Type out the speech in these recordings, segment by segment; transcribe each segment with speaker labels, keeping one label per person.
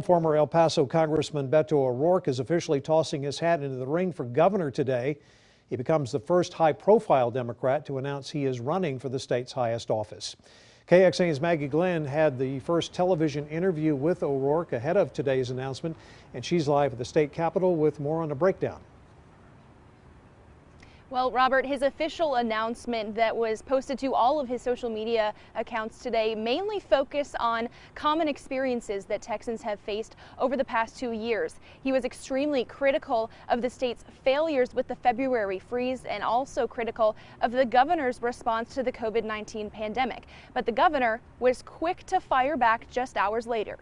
Speaker 1: Former El Paso Congressman Beto O'Rourke is officially tossing his hat into the ring for governor today. He becomes the first high-profile Democrat to announce he is running for the state's highest office. KXAN's Maggie Glenn had the first television interview with O'Rourke ahead of today's announcement, and she's live at the state capitol with more on a breakdown.
Speaker 2: Well, Robert, his official announcement that was posted to all of his social media accounts today mainly focused on common experiences that Texans have faced over the past 2 years. He was extremely critical of the state's failures with the February freeze and also critical of the governor's response to the COVID-19 pandemic. But the governor was quick to fire back just hours later.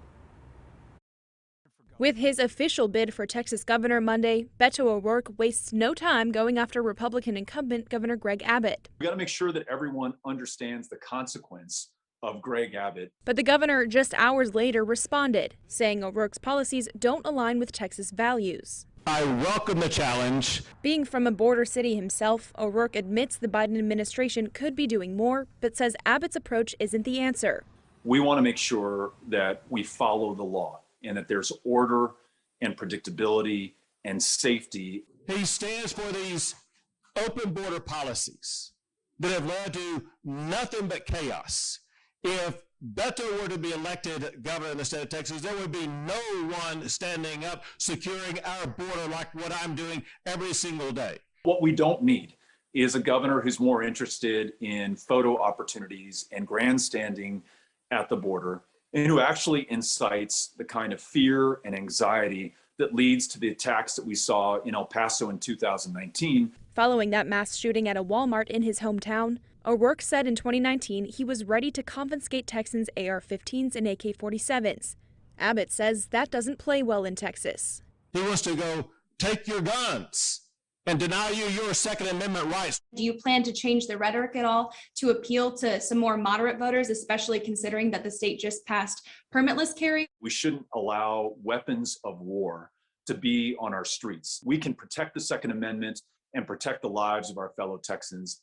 Speaker 2: With his official bid for Texas governor Monday, Beto O'Rourke wastes no time going after Republican incumbent Governor Greg Abbott.
Speaker 3: We got to make sure that everyone understands the consequence of Greg Abbott.
Speaker 2: But the governor just hours later responded, saying O'Rourke's policies don't align with Texas values.
Speaker 4: I welcome the challenge.
Speaker 2: Being from a border city himself, O'Rourke admits the Biden administration could be doing more, but says Abbott's approach isn't the answer.
Speaker 3: We want to make sure that we follow the law and that there's order and predictability and safety.
Speaker 4: He stands for these open border policies that have led to nothing but chaos. If Beto were to be elected governor in the state of Texas, there would be no one standing up securing our border like what I'm doing every single day.
Speaker 3: What we don't need is a governor who's more interested in photo opportunities and grandstanding at the border, and who actually incites the kind of fear and anxiety that leads to the attacks that we saw in El Paso in 2019.
Speaker 2: Following that mass shooting at a Walmart in his hometown, O'Rourke said in 2019 he was ready to confiscate Texans' AR-15s and AK-47s. Abbott says that doesn't play well in Texas.
Speaker 4: He wants to go, take your guns and deny you your Second Amendment rights.
Speaker 5: Do you plan to change the rhetoric at all to appeal to some more moderate voters, especially considering that the state just passed permitless carry?
Speaker 3: We shouldn't allow weapons of war to be on our streets. We can protect the Second Amendment and protect the lives of our fellow Texans.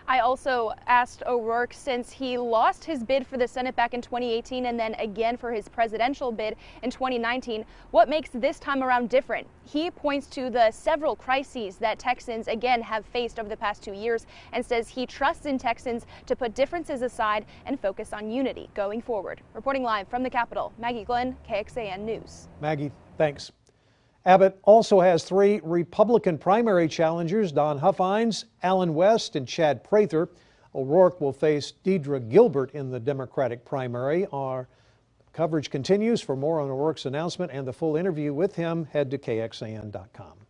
Speaker 2: I also asked O'Rourke, since he lost his bid for the Senate back in 2018 and then again for his presidential bid in 2019, what makes this time around different? He points to the several crises that Texans again have faced over the past 2 years and says he trusts in Texans to put differences aside and focus on unity going forward. Reporting live from the Capitol, Maggie Glenn, KXAN News.
Speaker 1: Maggie, thanks. Abbott also has 3 Republican primary challengers: Don Huffines, Allen West, and Chad Prather. O'Rourke will face Deidre Gilbert in the Democratic primary. Our coverage continues. For more on O'Rourke's announcement and the full interview with him, head to KXAN.com.